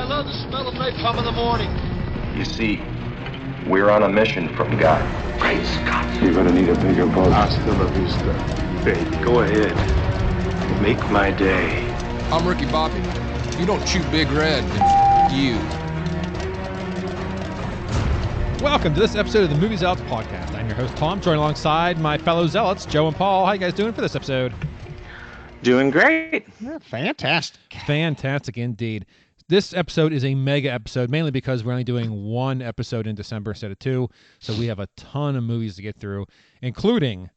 I love the smell of napalm in the morning. You see, we're on a mission from God. Great Scott. You're gonna need a bigger boat. Hasta la vista, baby. Go ahead. Make my day. I'm Ricky Bobby. You don't chew Big Red, then you. Welcome to this episode of the Movie Zealots podcast. I'm your host, Tom, joined alongside my fellow Zealots, Joe and Paul. How you guys doing for this episode? Doing great. Yeah, fantastic. Fantastic indeed. This episode is a mega episode, mainly because we're only doing one episode in December instead of two, so we have a ton of movies to get through, including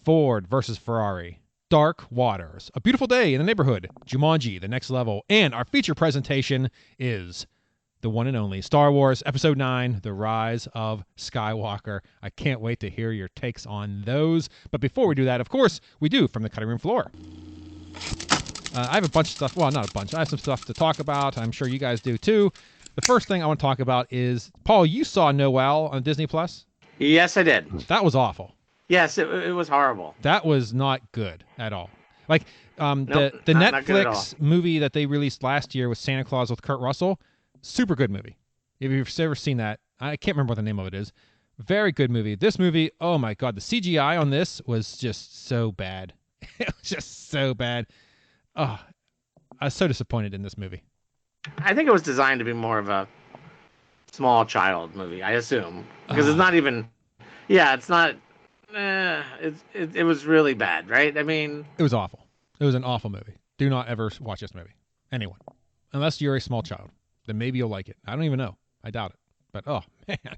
Ford versus Ferrari, Dark Waters, A Beautiful Day in the Neighborhood, Jumanji, The Next Level, and our feature presentation is the one and only Star Wars Episode 9, The Rise of Skywalker. I can't wait to hear your takes on those. But before we do that, of course, we do from the cutting room floor. I have a bunch of stuff. Well, not a bunch. I have some stuff to talk about. I'm sure you guys do too. The first thing I want to talk about is, Paul, you saw Noelle on Disney Plus? Yes, I did. That was awful. Yes, it was horrible. That was not good at all. Like Nope, the not good at all. Netflix movie that they released last year with Santa Claus with Kurt Russell, super good movie. If you've ever seen that, I can't remember what the name of it is. Very good movie. This movie, oh my God, the CGI on this was just so bad. It was just so bad. Oh, I was so disappointed in this movie. I think it was designed to be more of a small child movie, I assume. Because it's not even... Yeah, it's not... It was really bad, right? I mean... It was awful. It was an awful movie. Do not ever watch this movie. Anyone. Unless you're a small child. Then maybe you'll like it. I don't even know. I doubt it. But, oh, man.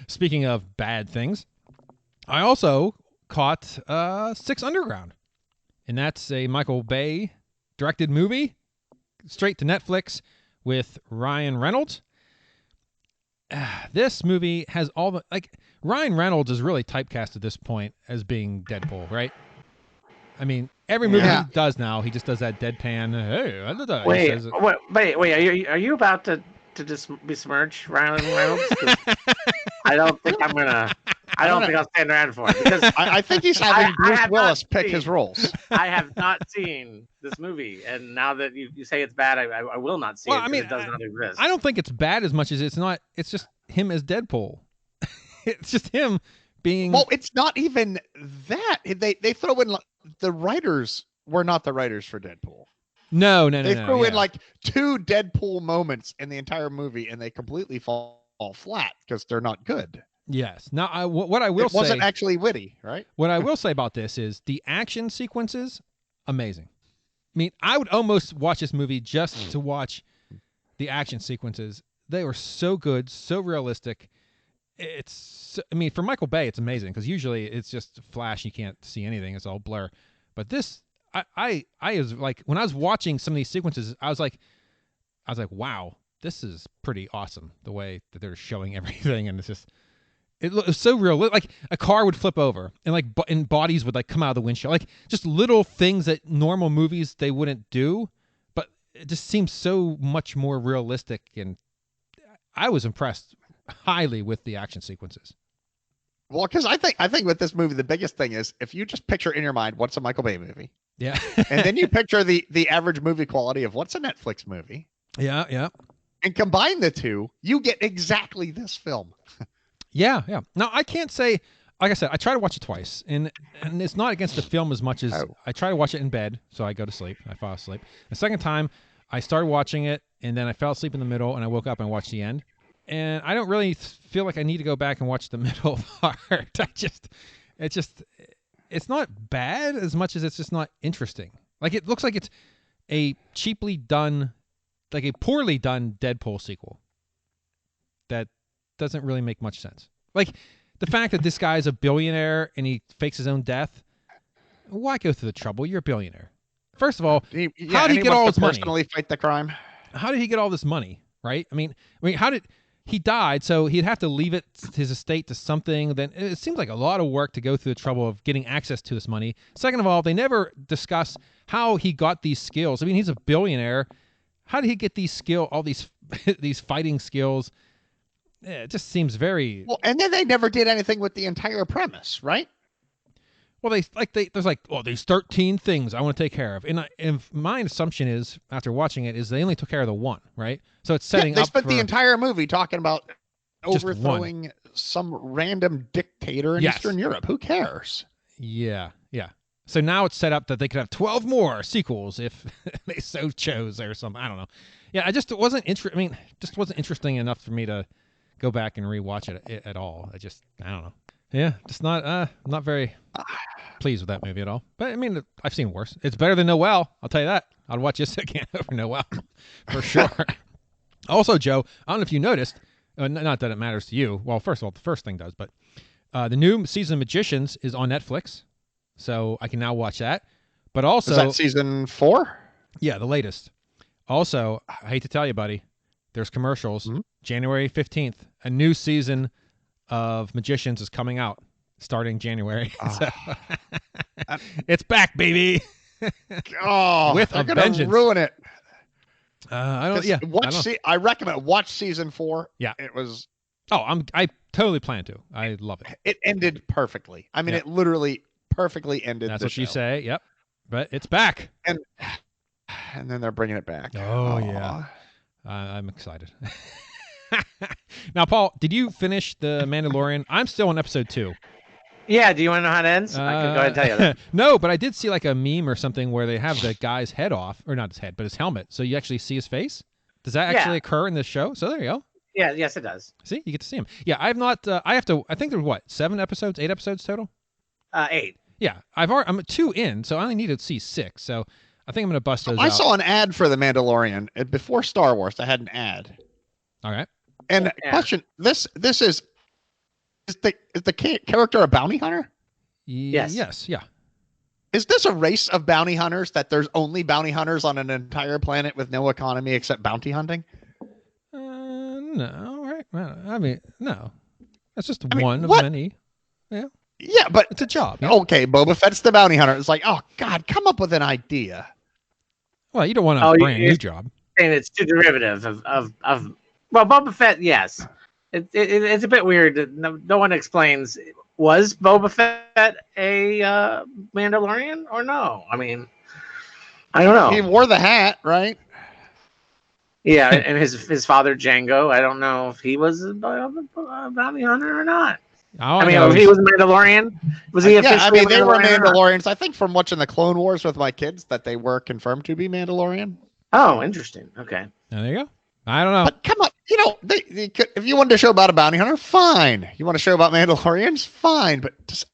Speaking of bad things, I also caught Six Underground. And that's a Michael Bay directed movie, straight to Netflix with Ryan Reynolds. This movie has all the... Like, Ryan Reynolds is really typecast at this point as being Deadpool, right? I mean, every movie he does now, he just does that deadpan, hey, I did that. Wait, are you about to just besmirch Ryan Reynolds? I don't think I'm gonna... I don't think I'll stand around for it because I think he's having Bruce Willis pick his roles. I have not seen this movie, and now that you say it's bad, I will not see it. I mean, it does not exist. I don't think it's bad as much as it's not. It's just him as Deadpool. It's just him being. Well, it's not even that. They throw in the writers were not the writers for Deadpool. No. They threw in like two Deadpool moments in the entire movie, and they completely fall flat because they're not good. Yes. Now, what I will say... It wasn't actually witty, right? What I will say about this is the action sequences, amazing. I mean, I would almost watch this movie just to watch the action sequences. They were so good, so realistic. I mean, for Michael Bay, it's amazing because usually it's just flash. You can't see anything. It's all blur. But this, I was like, when I was watching some of these sequences, I was like, wow, this is pretty awesome. The way that they're showing everything. And it's just... It was so real. Like a car would flip over and bodies would like come out of the windshield. Like just little things that normal movies they wouldn't do, but it just seems so much more realistic. And I was impressed highly with the action sequences. Well, because I think with this movie, the biggest thing is if you just picture in your mind what's a Michael Bay movie. Yeah. And then you picture the average movie quality of what's a Netflix movie. Yeah. And combine the two, you get exactly this film. Yeah. Now, I can't say, like I said, I try to watch it twice, and it's not against the film as much as I try to watch it in bed, so I go to sleep. I fall asleep. The second time, I started watching it, and then I fell asleep in the middle, and I woke up and watched the end. And I don't really feel like I need to go back and watch the middle part. It's not bad as much as it's just not interesting. Like, it looks like it's a cheaply done, like a poorly done Deadpool sequel that doesn't really make much sense. Like the fact that this guy is a billionaire and he fakes his own death. Why go through the trouble? You're a billionaire. First of all, how did he get all this money? Personally fight the crime. How did he get all this money? Right? I mean, how did he died? So he'd have to leave his estate to something. Then it seems like a lot of work to go through the trouble of getting access to this money. Second of all, they never discuss how he got these skills. I mean, he's a billionaire. How did he get these all these these fighting skills? Yeah, it just seems very... Well, and then they never did anything with the entire premise, right? Well, there's like, oh, there's 13 things I want to take care of, and my assumption is after watching it is they only took care of the one, right? So it's setting They up. spent for the entire movie talking about just overthrowing some random dictator in Yes. Eastern Europe. Who cares? Yeah. So now it's set up that they could have 12 more sequels if they so chose or something. I don't know. Yeah, it wasn't interesting enough for me to go back and rewatch it at all. I don't know. Yeah, just not very pleased with that movie at all. But I mean, I've seen worse. It's better than Noelle. I'll tell you that. I'd watch this again over Noelle for sure. Also, Joe, I don't know if you noticed. Not that it matters to you. Well, first of all, the first thing does, but the new season of Magicians is on Netflix, so I can now watch that. But also, is that season 4? Yeah, the latest. Also, I hate to tell you, buddy, there's commercials. Mm-hmm. January 15th, a new season of Magicians is coming out starting January. So, it's back, baby. Oh, with they're a gonna vengeance. ruin it. I don't. Yeah, I recommend watch season 4. Yeah, it was. Oh, I totally plan to. I love it. It ended perfectly. I mean, It literally perfectly ended. That's the what show. you say. Yep, but it's back. And then they're bringing it back. Oh yeah, I'm excited. Now, Paul, did you finish The Mandalorian? I'm still on episode 2. Yeah, do you want to know how it ends? I can go ahead and tell you that. No, but I did see like a meme or something where they have the guy's head off, or not his head, but his helmet, so you actually see his face. Does that actually occur in this show? So there you go. Yeah, yes, it does. See, you get to see him. Yeah, I've not. I think there's what, 8 episodes total? 8. Yeah, I'm 2 in, so I only need to see 6. So I think I'm gonna bust those out. I saw an ad for The Mandalorian before Star Wars. I had an ad. All right. And question: This is the character a bounty hunter? Yes. Yes. Yeah. Is this a race of bounty hunters that there's only bounty hunters on an entire planet with no economy except bounty hunting? No. Right. Well, I mean, no. That's just one of what? many. Yeah. Yeah, but It's a job. Yeah. Okay, Boba Fett's the bounty hunter. It's like, oh God, come up with an idea. Well, you don't want a brand new job. And it's too derivative of well, Boba Fett, yes. It's a bit weird. That no one explains. Was Boba Fett a Mandalorian or no? I mean, I don't know. He wore the hat, right? Yeah, and his father Django. I don't know if he was a bounty hunter or not. I mean, if he was a Mandalorian, was he officially? Yeah, I mean, they were Mandalorian? Mandalorians. I think from watching the Clone Wars with my kids that they were confirmed to be Mandalorian. Oh, interesting. Okay. There you go. I don't know. But come on, they could, if you wanted a show about a bounty hunter, fine. You want a show about Mandalorians, fine. But does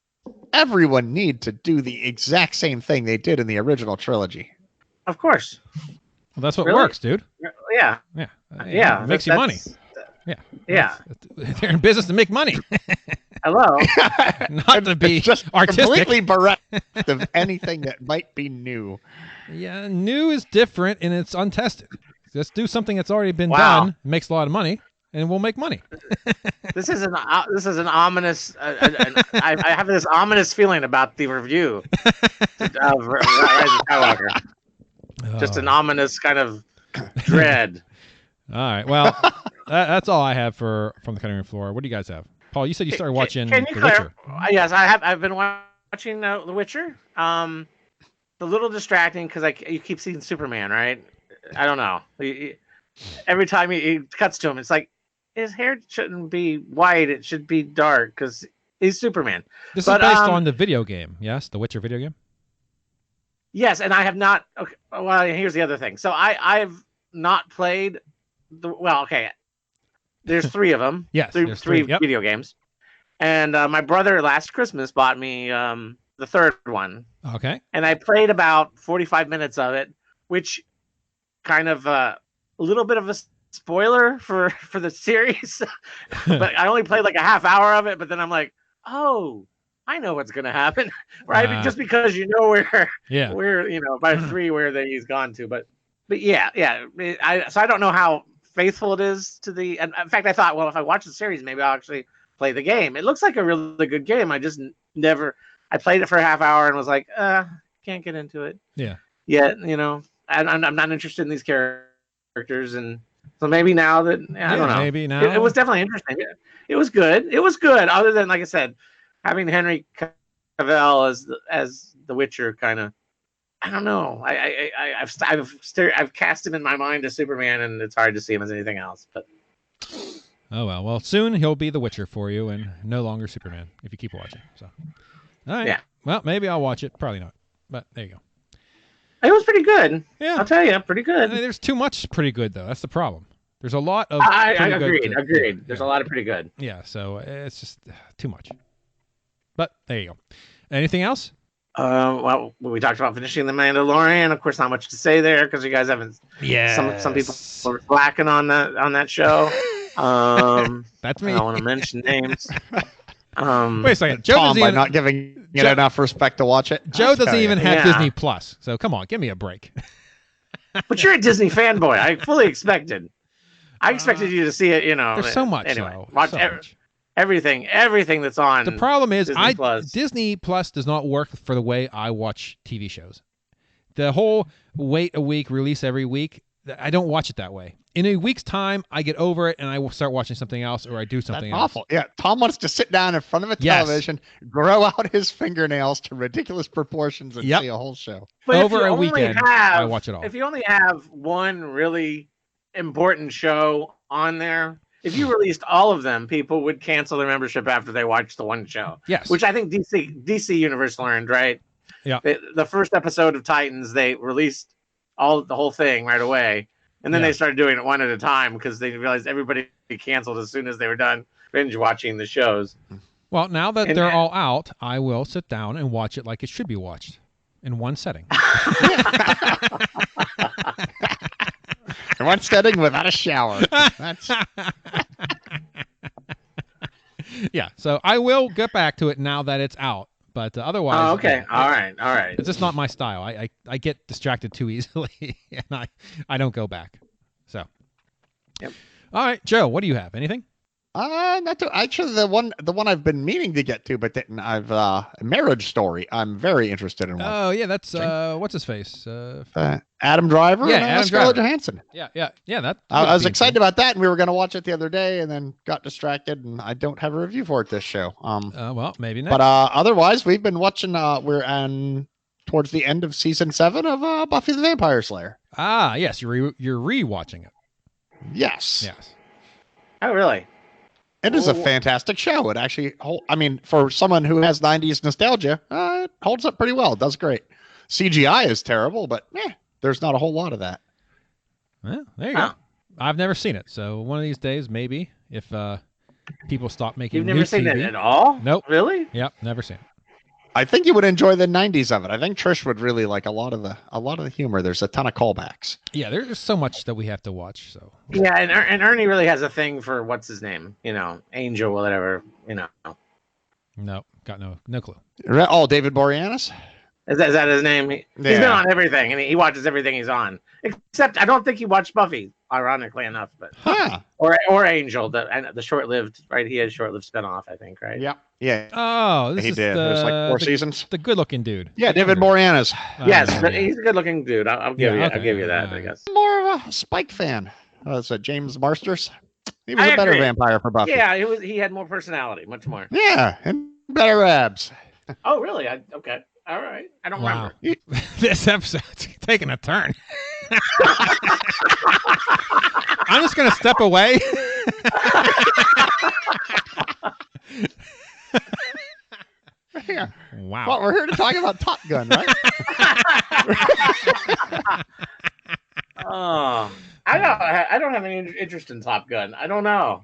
everyone need to do the exact same thing they did in the original trilogy? Of course. Well, that's what Really? works, dude. Yeah. Yeah. Yeah. It makes you money. Yeah. Yeah. They're in business to make money, Hello. not to be just artistic. completely bereft of anything that might be new. Yeah, new is different and it's untested. Just do something that's already been Wow. done, makes a lot of money, and we'll make money. This is an ominous. I have this ominous feeling about the review of Rise of Skywalker. Just an ominous kind of dread. All right. Well, that's all I have from the cutting room floor. What do you guys have? Paul, you said you started watching Can The you Witcher. Yes, I have. I've been watching The Witcher. A little distracting because you keep seeing Superman, right? I don't know. Every time he cuts to him, it's like his hair shouldn't be white; it should be dark because he's Superman. This is based on the video game, yes, the Witcher video game. Yes, and I have not. Okay, well, here's the other thing. So I've not played. Okay. There's 3 of them. Yes, three there's three, yep. video games, and my brother last Christmas bought me the 3rd one. Okay. And I played about 45 minutes of it, which kind of a little bit of a spoiler for the series. But I only played like a half hour of it, but then I'm like, oh, I know what's gonna happen, right? Just because you know where by 3 where he's gone to, but yeah. So I don't know how faithful it is to the. And in fact, I thought, well, if I watch the series, maybe I'll actually play the game. It looks like a really good game. I just never. I played it for a half hour and was like, can't get into it. Yeah. Yet, I'm not interested in these characters, and so maybe now that I don't know. Maybe now it was definitely interesting. It was good. It was good. Other than, like I said, having Henry Cavill as the Witcher kind of. I don't know. I've cast him in my mind as Superman, and it's hard to see him as anything else. But Oh well. Soon he'll be the Witcher for you, and no longer Superman if you keep watching. So, all right. Yeah. Well, maybe I'll watch it. Probably not. But there you go. it was pretty good. Yeah. I'll tell you, pretty good. There's too much pretty good though. That's the problem. There's a lot of. I pretty good agreed. to- There's yeah. a lot of pretty good. Yeah. So it's just too much. But there you go. Anything else? Well, we talked about finishing The Mandalorian. Of course, not much to say there because you guys haven't. Yeah. Some people were slacking on that show. That's me. I don't want to mention names. Wait a second. Joe Tom doesn't by even, not giving it Joe- enough respect to watch it. Joe I'll doesn't tell even you. have Yeah. Disney Plus. So come on, give me a break. But you're a Disney fanboy. I fully expected. I expected you to see it. There's so much. Anyway, though. watch So much. everything that's on. The problem is, Disney Plus. Plus does not work for the way I watch TV shows. The whole wait a week, release every week. I don't watch it that way. In a week's time, I get over it and I will start watching something else, or I do That's something else. awful. Yeah, Tom wants to sit down in front of a Yes. television, grow out his fingernails to ridiculous proportions, and Yep. see a whole show. But if Over you a only weekend, have- I watch it all. If you only have one really important show on there, if you released all of them, people would cancel their membership after they watched the one show. Yes. Which I think DC Universe learned, right? Yeah. The first episode of Titans, they released the whole thing right away, and then Yeah. they started doing it one at a time because they realized everybody canceled as soon as they were done binge watching the shows. Well, now that And- they're all out, I will sit down and watch it like it should be watched in one setting. In one setting without a shower. That's Yeah, so I will get back to it now that it's out. But otherwise, Oh, okay. yeah, All right. it's just not my style. I get distracted too easily, and I don't go back. So, Yep. All right, Joe, what do you have? Anything? not too, actually the one I've been meaning to get to, but didn't. Marriage Story. I'm very interested in one. Oh yeah, that's what's his face? Adam Driver. Yeah, and Adam Scarlett Driver. Johansson. Yeah. That. I was excited about that, and we were going to watch it the other day, and then got distracted, and I don't have a review for it this show. Well, maybe not. But otherwise, we've been watching. We're on towards the end of season 7 of Buffy the Vampire Slayer. Yes, you're re-watching it. Yes. Yes. Oh, really? It is a fantastic show. It actually, for someone who has 90s nostalgia, it holds up pretty well. It does great. CGI is terrible, but there's not a whole lot of that. Well, there you go. I've never seen it, so one of these days, maybe if people stop making. You've never new seen TV. it at all? Nope. Really? Yep, never seen it. I think you would enjoy the 90s of it. I think Trish would really like a lot of the humor. There's a ton of callbacks. Yeah, there's so much that we have to watch. So Yeah, and Ernie really has a thing for what's his name? Angel, whatever. no, got no clue. Oh, David Boreanaz? Is that his name? He's been Yeah. on everything, and he watches everything he's on. Except I don't think he watched Buffy, ironically enough, but Huh. or Angel, the short-lived, right? He had a short-lived spinoff, I think, right? Yep. Yeah. Oh, this He is did. It was like 4 seasons. the good-looking dude. Yeah, David Younger. Boreanaz. Yes, yeah, but yeah. he's a good-looking dude. I'll give Yeah, you. okay. I'll give you that. I Alright. guess. More of a Spike fan. Is it James Marsters? He was I a better agree. vampire for Buffy. Yeah, he had more personality, much more. Yeah, and better abs. Oh, really? Okay. All right. I don't Wow, remember. this episode's taking a turn. I'm just gonna step away. Yeah. Wow. Well, we're here to talk about Top Gun, right? Oh, I don't have any interest in Top Gun. I don't know.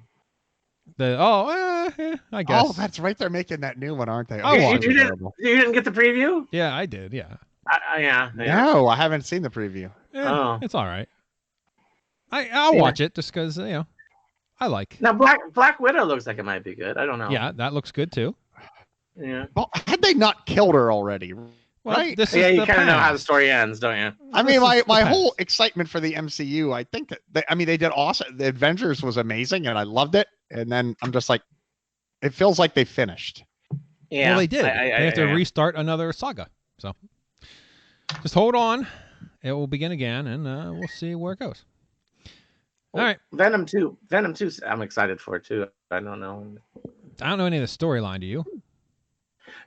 I guess. Oh, that's right. They're making that new one, aren't they? I Oh, watched it's it. terrible. You didn't get the preview? Yeah, I did. Yeah. Yeah. No, I haven't seen the preview. Oh. It's all right. I'll watch it just because I like. Now Black Widow looks like it might be good. I don't know. Yeah, that looks good too. Yeah. Well, had they not killed her already? Well, Right. this Yeah, is you the kind of know how the past. story ends, don't you? I This mean, is the my past. whole excitement for the MCU, I think that they did awesome. The Avengers was amazing, and I loved it. And then I'm just like, it feels like they finished. Yeah. Well, they did. They have to restart another saga. So just hold on. It will begin again, and we'll see where it goes. All right. Venom 2. I'm excited for it too. I don't know. I don't know any of the storyline. Do you?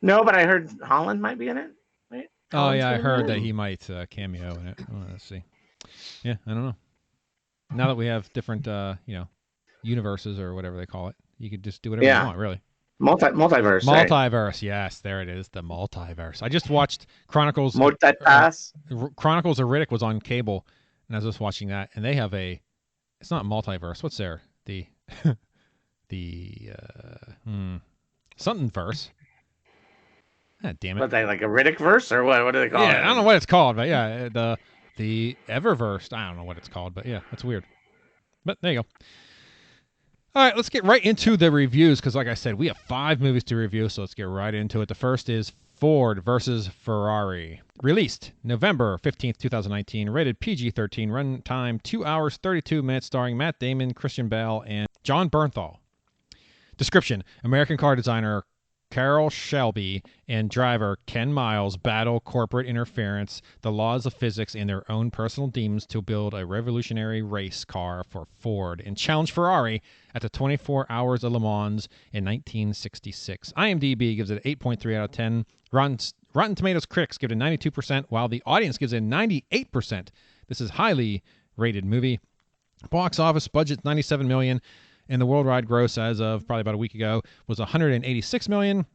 No, but I heard Holland might be in it. Right? Oh Holland's yeah, I gonna be in heard it? that he might cameo in it. Oh, let's see. Yeah, I don't know. Now that we have different, universes or whatever they call it, you could just do whatever you want, really. Multiverse. Right? Multiverse, yes, there it is, the multiverse. I just watched Chronicles. Multipass. Chronicles of Riddick was on cable, and I was just watching that, and they have it's not multiverse. What's there? The something verse. God damn it! But they like a Riddick verse or what? What do they call it? Yeah, I don't know what it's called, but yeah, the Eververse. I don't know what it's called, but yeah, that's weird. But there you go. All right, let's get right into the reviews because, like I said, we have 5 movies to review, so let's get right into it. The first is Ford versus Ferrari. Released November 15th, 2019. Rated PG-13. Run time 2 hours, 32 minutes, starring Matt Damon, Christian Bale, and John Bernthal. Description: American car designer Carroll Shelby and driver Ken Miles battle corporate interference, the laws of physics, and their own personal demons to build a revolutionary race car for Ford and challenge Ferrari at the 24 Hours of Le Mans in 1966. IMDb gives it 8.3 out of 10. Rotten Tomatoes critics give it a 92%, while the audience gives it 98%. This is a highly rated movie. Box office budget $97 million. And the worldwide gross as of probably about a week ago was $186 million.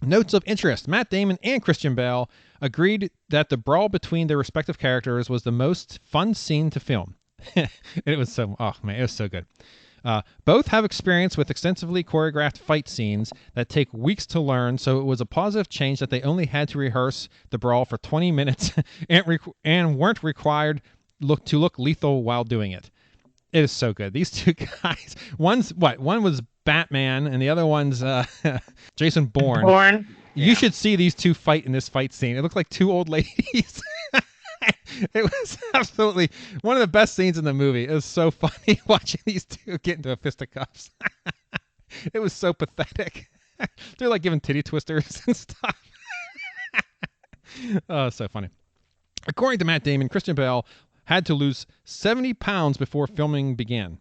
Notes of interest: Matt Damon and Christian Bale agreed that the brawl between their respective characters was the most fun scene to film. It was so good. Both have experience with extensively choreographed fight scenes that take weeks to learn, so it was a positive change that they only had to rehearse the brawl for 20 minutes and weren't required to look lethal while doing it. It is so good. These two guys, one was Batman and the other one's Jason Bourne. You should see these two fight in this fight scene. It looked like two old ladies. It was absolutely one of the best scenes in the movie. It was so funny watching these two get into a fisticuffs. It was so pathetic. They're like giving titty twisters and stuff. Oh, so funny. According to Matt Damon, Christian Bale had to lose 70 pounds before filming began.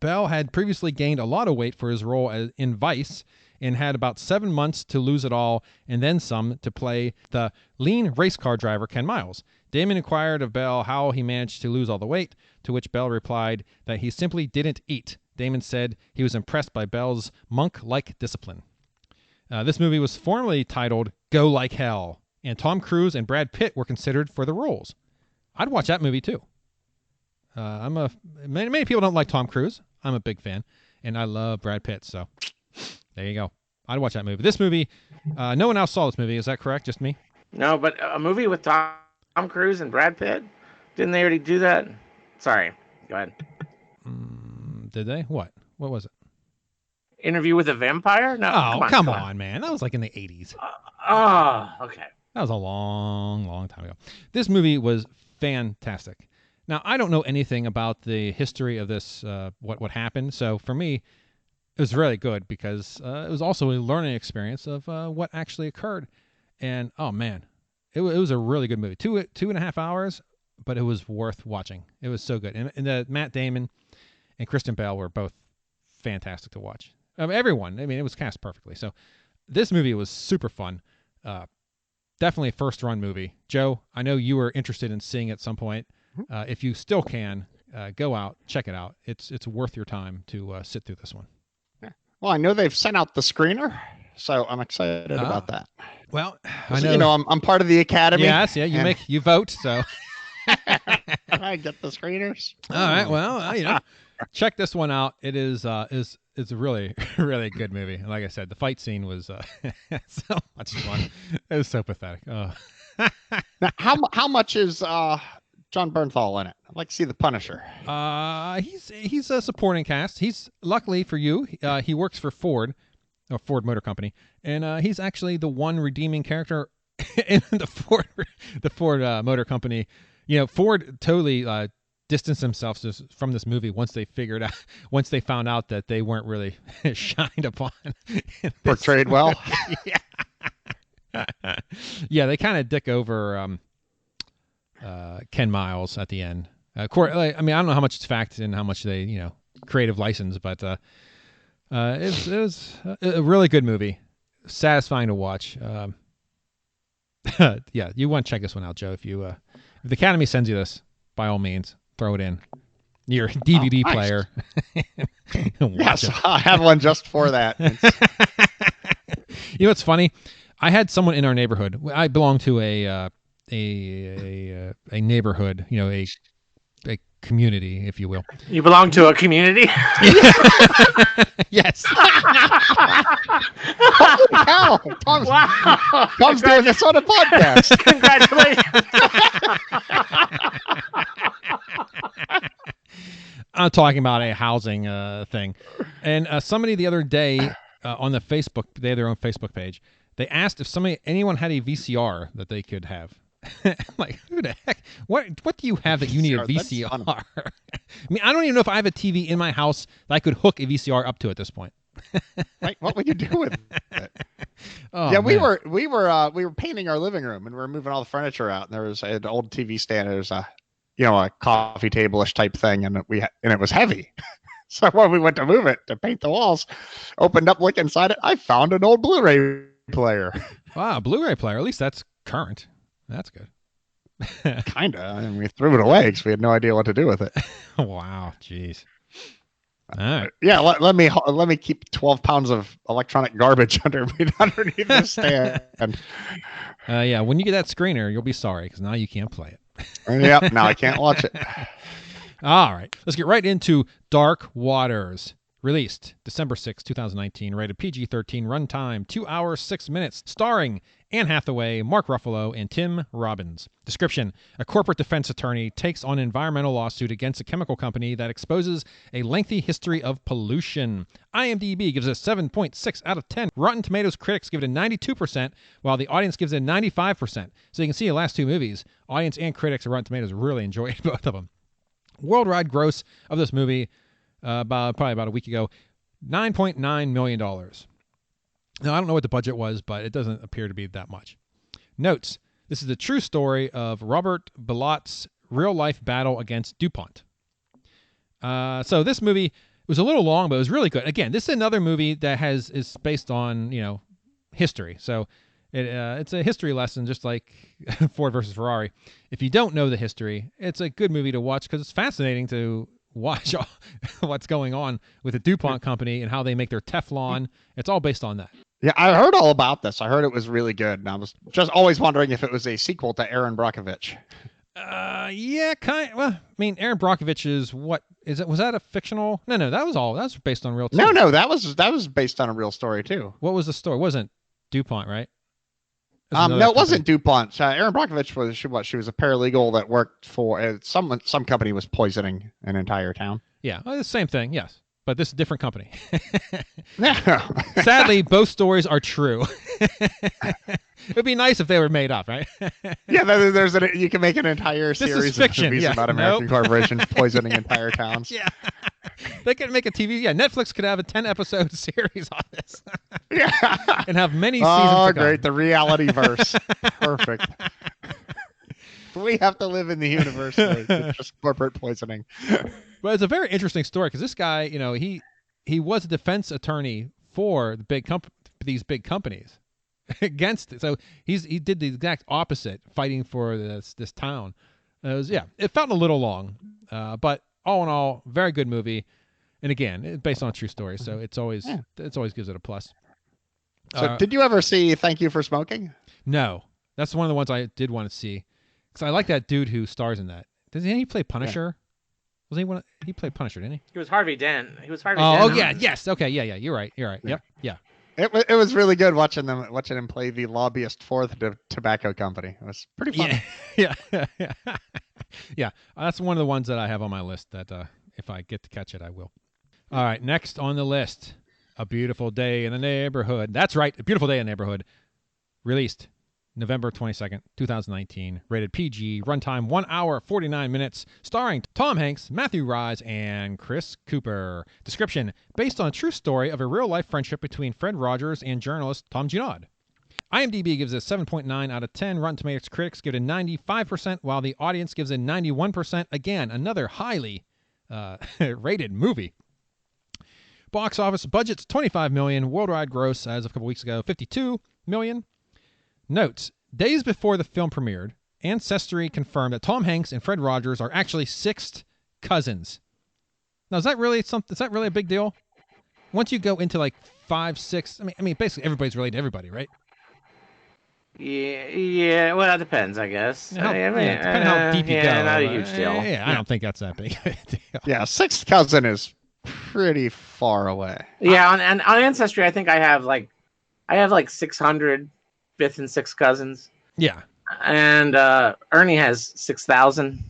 Bale had previously gained a lot of weight for his role in Vice and had about 7 months to lose it all and then some to play the lean race car driver Ken Miles. Damon inquired of Bale how he managed to lose all the weight, to which Bale replied that he simply didn't eat. Damon said he was impressed by Bale's monk-like discipline. This movie was formerly titled Go Like Hell, and Tom Cruise and Brad Pitt were considered for the roles. I'd watch that movie too. Many people don't like Tom Cruise. I'm a big fan, and I love Brad Pitt. So there you go. I'd watch that movie. This movie, no one else saw this movie. Is that correct? Just me? No, but a movie with Tom Cruise and Brad Pitt. Didn't they already do that? Sorry. Go ahead. Did they? What? What was it? Interview with a Vampire? No. Oh, come on, man. That was like in the 80s. Okay. That was a long, long time ago. This movie was fantastic. Now, I don't know anything about the history of this, what happened. So for me, it was really good because it was also a learning experience of what actually occurred. And, oh, man, it was a really good movie. 2.5 hours, but it was worth watching. It was so good. And Matt Damon and Christian Bale were both fantastic to watch. Everyone. I mean, it was cast perfectly. So this movie was super fun. Definitely a first-run movie. Joe, I know you were interested in seeing it at some point. If you still can, go out, check it out. It's worth your time to sit through this one. Yeah. Well, I know they've sent out the screener, so I'm excited about that. Well, I know. You know, I'm part of the Academy. Yes, yeah, you vote, so. I get the screeners. All right, well, check this one out. It is a really, really good movie. Like I said, the fight scene was so much fun. It was so pathetic. Oh. Now, how much is John Bernthal in it? I'd like to see the Punisher. He's a supporting cast. He's, luckily for you, he works for Ford, or Ford Motor Company, and he's actually the one redeeming character in the Ford Motor Company. You know, Ford totally distanced themselves from this movie once they found out that they weren't really shined upon. Portrayed well. Yeah, they kind of dick over Ken Miles at the end. I mean, I don't know how much it's fact and how much they, creative license, but it was a really good movie. satisfying to watch. Yeah, you want to check this one out, Joe. If the Academy sends you this, by all means, throw it in your DVD player. Yes, I have one just for that. You know what's funny? I had someone in our neighborhood. I belong to a neighborhood, a community, if you will. You belong to a community? Yes. Hell, Tom's doing this on a podcast. Congratulations. I'm talking about a housing thing. And somebody the other day on the Facebook, they have their own Facebook page, they asked if anyone had a VCR that they could have. I'm like, who the heck? What do you have that you need a VCR? I mean, I don't even know if I have a TV in my house that I could hook a VCR up to at this point. Like, what would you do with it? Oh, yeah, man. we were painting our living room and we were moving all the furniture out. And there was an old TV stand. There was a coffee table-ish type thing, and it was heavy. So when we went to move it to paint the walls, opened up, looked inside it, I found an old Blu-ray player. Wow, Blu-ray player. At least that's current. That's good. Kinda. I mean, we threw it away because we had no idea what to do with it. Wow, jeez. All right. Yeah, let me keep 12 pounds of electronic garbage underneath the stand. Yeah, when you get that screener, you'll be sorry because now you can't play it. Yep, now I can't watch it. All right, let's get right into Dark Waters. Released December 6, 2019, rated PG-13, runtime 2 hours, 6 minutes, starring Anne Hathaway, Mark Ruffalo, and Tim Robbins. Description: a corporate defense attorney takes on an environmental lawsuit against a chemical company that exposes a lengthy history of pollution. IMDb gives it a 7.6 out of 10. Rotten Tomatoes critics give it a 92%, while the audience gives it a 95%. So you can see the last two movies, audience and critics of Rotten Tomatoes really enjoyed both of them. Worldwide gross of this movie, probably about a week ago, $9.9 million. Now, I don't know what the budget was, but it doesn't appear to be that much. Notes: this is the true story of Robert Bilot's real-life battle against DuPont. So this movie was a little long, but it was really good. Again, this is another movie that is based on, history. So it's a history lesson, just like Ford versus Ferrari. If you don't know the history, it's a good movie to watch because it's fascinating to watch what's going on with the DuPont company and how they make their Teflon. It's all based on that. Yeah, I heard all about this. I heard it was really good, and I was just always wondering if it was a sequel to Aaron Brockovich. Yeah, kind. Well, I mean, Aaron Brockovich is what is it? Was that a fictional? No, that was based on real. No, that was based on a real story too. What was the story? It wasn't DuPont, right? No, it wasn't DuPont. Aaron Brockovich she was a paralegal that worked for some company was poisoning an entire town. Yeah, well, the same thing. Yes, but this is a different company. No. Sadly, both stories are true. It'd be nice if they were made up, right? Yeah, you can make an entire series of movies about American corporations poisoning entire towns. Yeah, they could make a TV. Yeah, Netflix could have a 10-episode series on this. Yeah, and have many seasons. Oh, great! The reality verse, perfect. We have to live in the universe where it's just corporate poisoning. But it's a very interesting story because this guy, he was a defense attorney for these big companies against it. So he did the exact opposite, fighting for this town. It felt a little long, but all in all, very good movie. And again, it's based on a true story, so it always gives it a plus. So did you ever see Thank You for Smoking? No, that's one of the ones I did want to see because I like that dude who stars in that. Didn't he play Punisher? Yeah. Was he one? He played Punisher, didn't he? He was Harvey Dent. Dent. Oh yeah, yes. Okay, yeah. You're right. Yep, yeah. It was really good watching him play the lobbyist for the tobacco company. It was pretty fun. Yeah. Yeah. That's one of the ones that I have on my list that if I get to catch it, I will. All right, next on the list, A Beautiful Day in the Neighborhood. That's right, A Beautiful Day in the Neighborhood. Released November 22nd, 2019. Rated PG. Runtime 1 hour, 49 minutes. Starring Tom Hanks, Mathew, Rhys, and Chris Cooper. Description: based on a true story of a real-life friendship between Fred Rogers and journalist Tom Junod. IMDb gives it a 7.9 out of 10. Rotten Tomatoes critics give it a 95%, while the audience gives it 91%. Again, another highly rated movie. Box office budget's $25 million. Worldwide gross as of a couple weeks ago, $52 million. Notes: days before the film premiered, Ancestry confirmed that Tom Hanks and Fred Rogers are actually sixth cousins. Now, is that really something? Is that really a big deal? Once you go into like 5, 6, I mean, basically everybody's related to everybody, right? Yeah. Well, that depends, I guess. Depending how deep you go. Not a huge deal. Yeah, I don't think that's that big a deal. Yeah, sixth cousin is pretty far away. Yeah, on Ancestry, I think I have like 600 fifth and sixth cousins. Yeah. And Ernie has 6,000.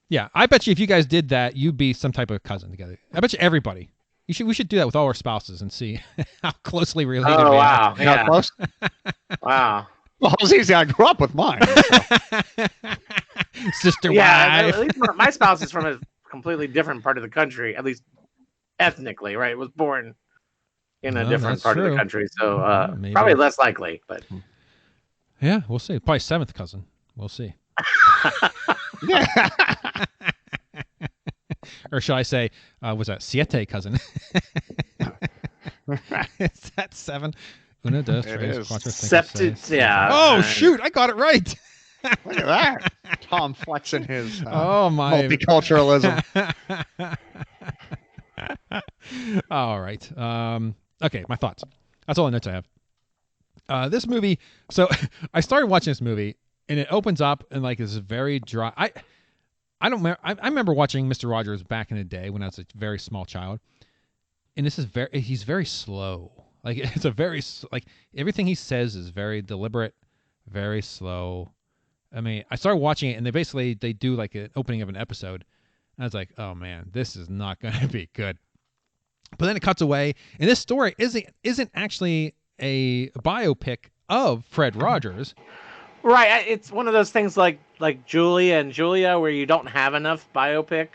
Yeah, I bet you if you guys did that, you'd be some type of cousin together. I bet you everybody. We should do that with all our spouses and see how closely related we are. Oh, wow. Yeah. Close? Wow. Well, it's easy. I grew up with mine. Sister Yeah, wife. at least my spouse is from a completely different part of the country, at least ethnically, right? Was born in a different part of the country, so Maybe. probably less likely. But Yeah, we'll see. Probably seventh cousin. We'll see. Yeah. Or should I say, was that siete cousin? Is that 7? Uno, dos, It tres, is. cuatro, cinco, Septet, seis. yeah. Oh, shoot. I got it right. Look at that. Tom flexing his Oh, my. multiculturalism. All right. Okay, my thoughts. That's all the notes I have. This movie, so I started watching this movie, and it opens up and like this very dry. I don't remember. I remember watching Mr. Rogers back in the day when I was a very small child, and he's very slow. Like it's a very like everything he says is very deliberate, very slow. I mean, I started watching it, and they do like an opening of an episode, and I was like, oh man, this is not going to be good. But then it cuts away, and this story isn't actually a biopic of Fred Rogers. Right, it's one of those things like Julia and Julia, where you don't have enough biopic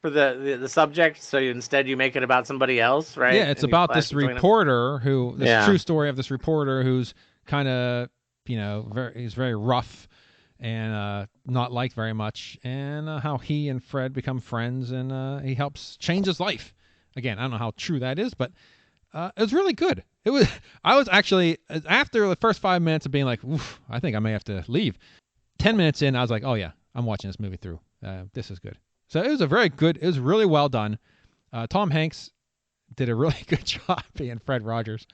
for the subject, so instead you make it about somebody else, right? Yeah, it's about this reporter true story of this reporter who's kind of, he's very rough and not liked very much, and how he and Fred become friends, and he helps change his life. Again, I don't know how true that is, but it was really good. I was actually, after the first 5 minutes of being like, oof, I think I may have to leave. 10 minutes in, I was like, oh yeah, I'm watching this movie through. This is good. So it was really well done. Tom Hanks did a really good job being Fred Rogers.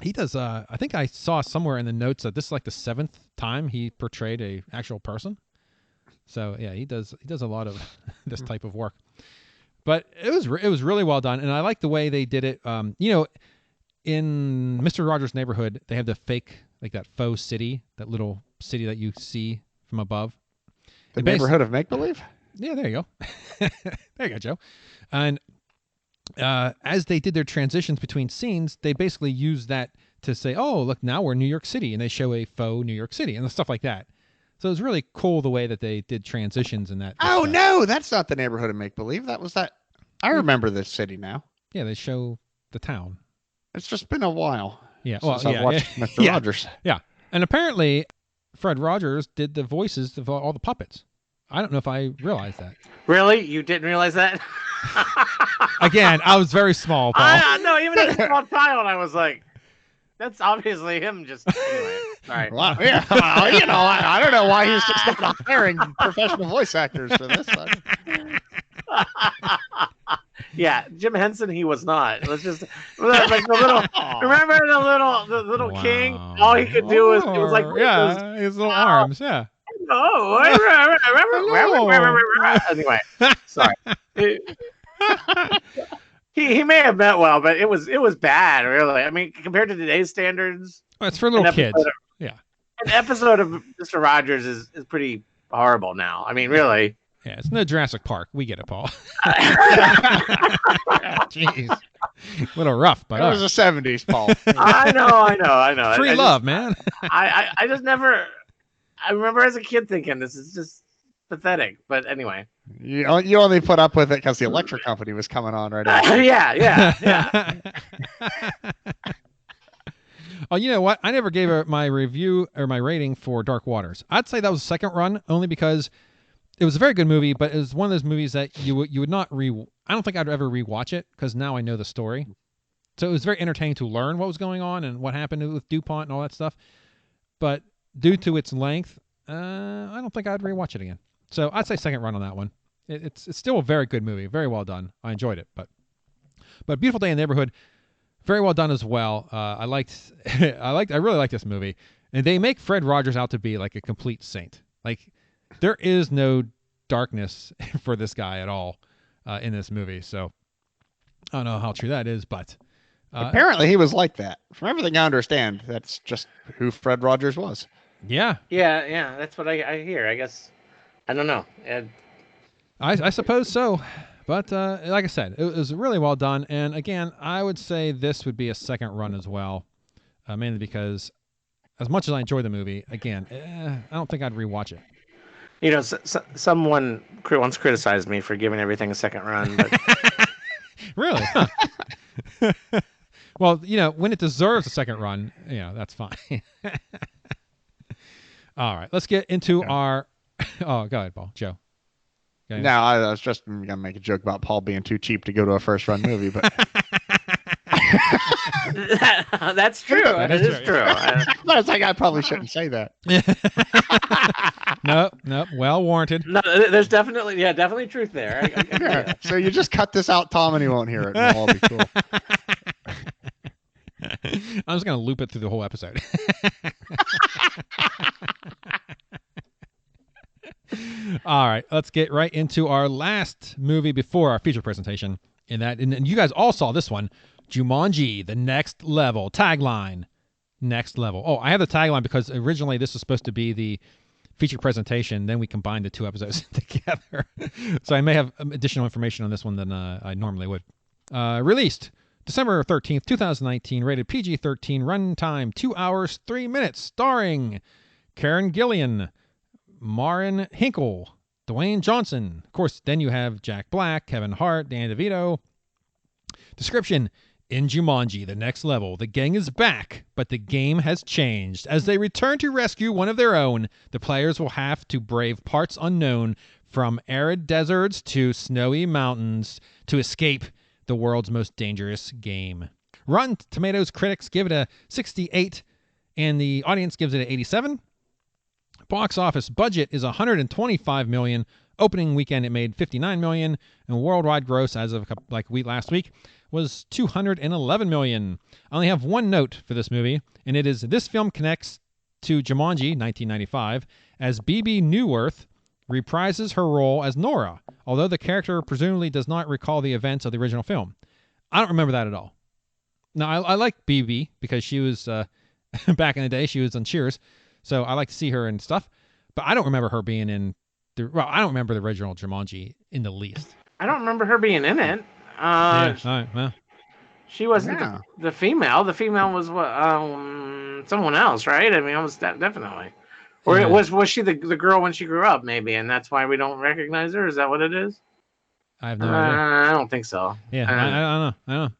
He does, I think I saw somewhere in the notes that this is like the 7th time he portrayed a actual person. So yeah, he does a lot of this type of work. But it was really well done, and I like the way they did it. In Mr. Rogers' Neighborhood, they have the fake, like that faux city, that little city that you see from above. The neighborhood of make-believe? Yeah, there you go. There you go, Joe. And as they did their transitions between scenes, they basically used that to say, oh, look, now we're in New York City, and they show a faux New York City and stuff like that. So it was really cool the way that they did transitions in that. Oh, no, that's not the neighborhood of make-believe. That was that. I remember this city now. Yeah, they show the town. It's just been a while. Yeah, since I've watched Mr. Rogers. Yeah, and apparently Fred Rogers did the voices of all the puppets. I don't know if I realized that. Really? You didn't realize that? Again, I was very small, Paul. No, even as a small child, I was like, that's obviously him just... Anyway, all right. Well, yeah, I don't know why he's just not hiring professional voice actors for this one. Yeah, Jim Henson, he was not. Let's just like the little. Remember the little Wow. king? All he could do was it was like his little arms. Yeah. Oh, I remember. Anyway, sorry. He may have meant well, but it was bad, really. I mean, compared to today's standards, Well, it's for little kids. Yeah. An episode of Mr. Rogers is pretty horrible now. I mean, really. Yeah, it's no Jurassic Park. We get it, Paul. Jeez. A little rough, but It was the 70s, Paul. I know. free love, man. I just never. I remember as a kid thinking this is just pathetic. But anyway. You only put up with it because the electric company was coming on right now. Yeah. Oh, you know what? I never gave my review or my rating for Dark Waters. I'd say that was the second run, only because it was a very good movie, but it was one of those movies that you would not I don't think I'd ever rewatch it because now I know the story. So it was very entertaining to learn what was going on and what happened with DuPont and all that stuff. But due to its length, I don't think I'd rewatch it again. So I'd say second run on that one. It's still a very good movie, very well done. I enjoyed it, but Beautiful Day in the Neighborhood, very well done as well. I really like this movie, and they make Fred Rogers out to be like a complete saint. Like there is no darkness for this guy at all in this movie. So I don't know how true that is, but apparently he was like that. From everything I understand, that's just who Fred Rogers was. Yeah. That's what I hear. I guess I don't know. I suppose so. But like I said, it was really well done. And again, I would say this would be a second run as well, mainly because as much as I enjoy the movie, again, I don't think I'd rewatch it. You know, someone once criticized me for giving everything a second run. But... Really? Huh. Well, you know, when it deserves a second run, you know, that's fine. All right, let's get into our... Oh, go ahead, Paul. Joe. No, I was just going to make a joke about Paul being too cheap to go to a first-run movie, but... That's true. That is true. But it's like I probably shouldn't say that. Nope. Well warranted. No, there's definitely truth there. Yeah. So you just cut this out, Tom, and he won't hear it. It'll all be cool. I'm just going to loop it through the whole episode. All right, let's get right into our last movie before our feature presentation. And you guys all saw this one, Jumanji, The Next Level. Tagline, Next Level. Oh, I have the tagline because originally this was supposed to be the feature presentation. Then we combined the two episodes together. So I may have additional information on this one than I normally would. Released December 13th, 2019, rated PG-13, runtime 2 hours, 3 minutes, starring Karen Gillian, Marin, Hinkle, Dwayne Johnson. Of course, then you have Jack Black, Kevin Hart, Dan DeVito. Description: in Jumanji, The Next Level, the gang is back, but the game has changed. As they return to rescue one of their own, the players will have to brave parts unknown, from arid deserts to snowy mountains, to escape the world's most dangerous game. Rotten Tomatoes critics give it a 68, and the audience gives it an 87. Box office budget is $125 million. Opening weekend, it made $59 million, and worldwide gross, as of last week, was $211 million. I only have one note for this movie, and it is this film connects to Jumanji, 1995, as Bebe Neuwirth reprises her role as Nora, although the character presumably does not recall the events of the original film. I don't remember that at all. Now, I like Bebe because she was, back in the day, she was on Cheers, so I like to see her and stuff, but I don't remember her being in I don't remember the original Jumanji in the least. I don't remember her being in it. Yeah, all right, well. She wasn't the female. The female was someone else, right? I mean, almost definitely. Or Yeah. was she the girl when she grew up, maybe, and that's why we don't recognize her? Is that what it is? I have no idea. I don't think so. Yeah, I don't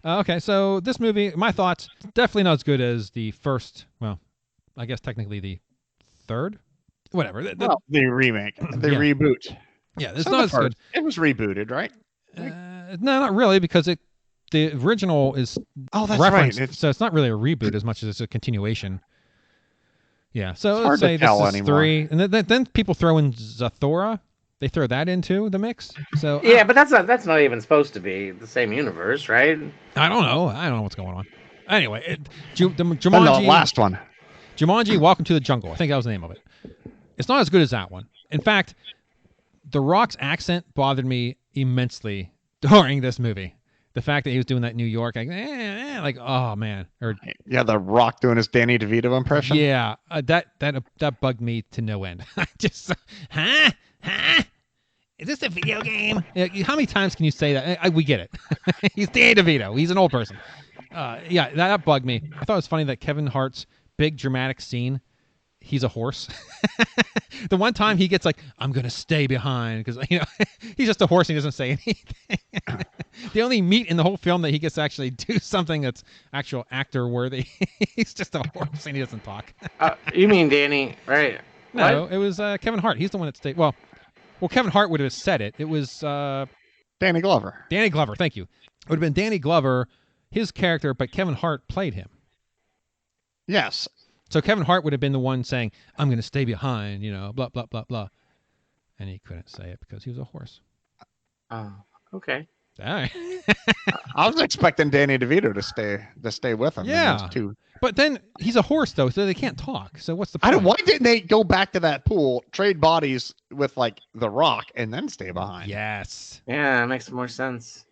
know. Okay, so this movie, my thoughts, definitely not as good as the first, well, I guess technically the third? Whatever. The remake, the reboot. Yeah, it's not as good. It was rebooted, right? No, not really, because the original is referenced, right. so it's not really a reboot as much as it's a continuation. Yeah, so hard let's say to tell this is anymore. 3, and then people throw in Zathura. They throw that into the mix. So yeah, but that's not even supposed to be the same universe, right? I don't know. I don't know what's going on. Anyway, Jumanji. The last one. Jumanji, Welcome to the Jungle. I think that was the name of it. It's not as good as that one. In fact, The Rock's accent bothered me immensely during this movie. The fact that he was doing that New York, like, oh man, or yeah, The Rock doing his Danny DeVito impression. Yeah, that bugged me to no end. Just, huh? Is this a video game? How many times can you say that? We get it. He's Danny DeVito. He's an old person. Yeah, that bugged me. I thought it was funny that Kevin Hart's big dramatic scene, he's a horse. The one time he gets like, I'm going to stay behind, because he's just a horse and he doesn't say anything. The only meat in the whole film that he gets to actually do something that's actual actor worthy. He's just a horse and he doesn't talk. You mean Danny, right? No, What? it was Kevin Hart. He's the one that stayed. Well, Kevin Hart would have said it. It was Danny Glover. Danny Glover. Thank you. It would have been Danny Glover. his character, but Kevin Hart played him. Yes. So Kevin Hart would have been the one saying, I'm going to stay behind, blah, blah, blah, blah. And he couldn't say it because he was a horse. Oh, okay. All right. I was expecting Danny DeVito to stay with him. Yeah. But then he's a horse, though, so they can't talk. So what's the point? Why didn't they go back to that pool, trade bodies with, like, The Rock, and then stay behind? Yes. Yeah, that makes more sense.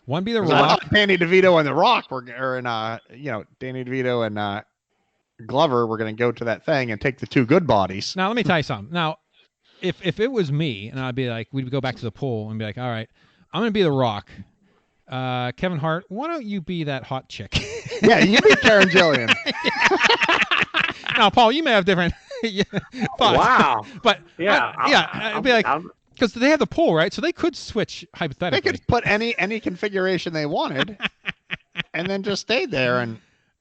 One be The I Rock. thought Danny DeVito and The Rock were, Danny DeVito and Glover were going to go to that thing and take the two good bodies. Now, let me tell you something. Now, if it was me, and I'd be like, we'd go back to the pool and be like, all right, I'm going to be The Rock. Kevin Hart, why don't you be that hot chick? Yeah, you be Karen Gillian. Now, Paul, you may have different thoughts. Wow. But Yeah. I'd be like, because they have the pool, right? So they could switch hypothetically. They could put any configuration they wanted, and then just stay there. And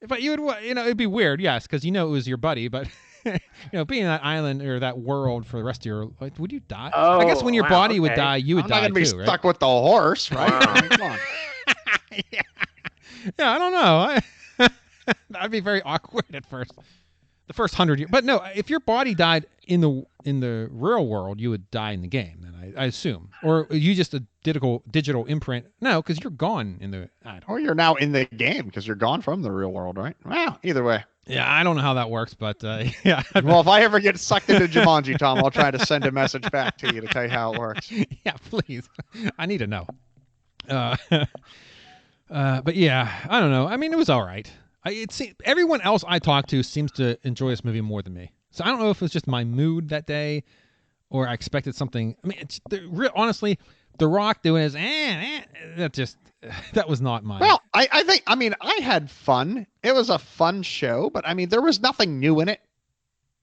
but you would, it'd be weird, yes, because it was your buddy. But being in that island or that world for the rest of your life, would you die? Oh, I guess when your body would die, you would I'm die not gonna be too, stuck right? with the horse, right? Wow. I mean, come on. Yeah, I don't know. That'd be very awkward at first. The first 100 years. But no, if your body died in the real world, you would die in the game, then I assume. Or you just a digital imprint. No, because you're gone in the... Or you're now in the game because you're gone from the real world, right? Well, either way. Yeah, I don't know how that works, but yeah. Well, if I ever get sucked into Jumanji, Tom, I'll try to send a message back to you to tell you how it works. Yeah, please. I need to know. But yeah, I don't know. I mean, it was all right. Everyone else I talked to seems to enjoy this movie more than me. So I don't know if it's just my mood that day, or I expected something. I mean, honestly, The Rock doing his that was not mine. Well, I had fun. It was a fun show, but I mean, there was nothing new in it.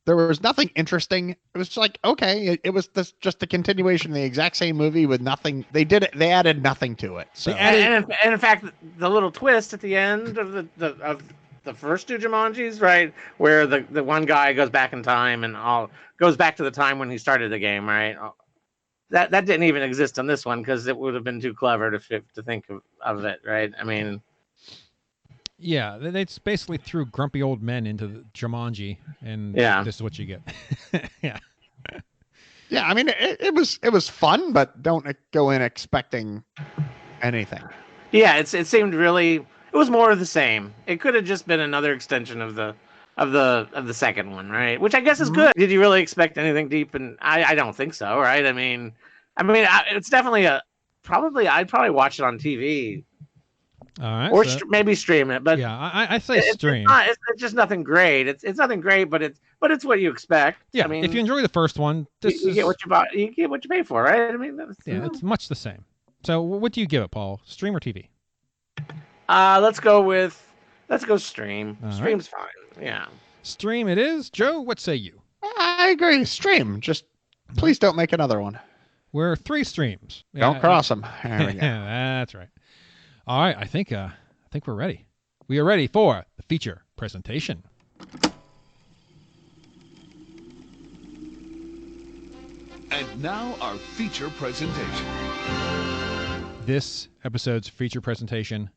There was nothing interesting. It was like, okay, it was just a continuation of the exact same movie with nothing. They added nothing to it. So. And in fact, the little twist at the end of the first two Jumanjis, right, where the one guy goes back in time and goes back to the time when he started the game, right? That didn't even exist on this one because it would have been too clever to think of it, right? I mean. Yeah, they basically threw grumpy old men into the Jumanji, and this is what you get. Yeah. Yeah, I mean, it was fun, but don't go in expecting anything. Yeah, it seemed really. It was more of the same. It could have just been another extension of the second one, right? Which I guess is good. Did you really expect anything deep? And I don't think so, right? I mean, it's definitely I'd probably watch it on TV. All right, or maybe stream it, but yeah, I say stream. It's just nothing great. It's nothing great, but it's what you expect. Yeah, I mean, if you enjoy the first one, you get what you bought. You get what you pay for, right? I mean, it's much the same. So, what do you give it, Paul? Stream or TV? Let's go stream. All Stream's fine. Yeah, stream it is. Joe, what say you? I agree. Stream. Just please don't make another one. We're 3 streams. Don't cross them. There we go. That's right. All right, I think we're ready. We are ready for the feature presentation. And now our feature presentation. This episode's feature presentation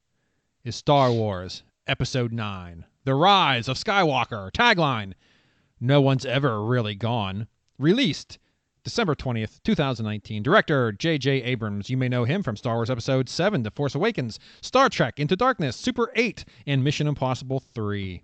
is Star Wars Episode 9, The Rise of Skywalker. Tagline, no one's ever really gone. Released December 20th, 2019. Director J.J. Abrams. You may know him from Star Wars Episode 7, The Force Awakens, Star Trek Into Darkness, Super 8, and Mission Impossible 3.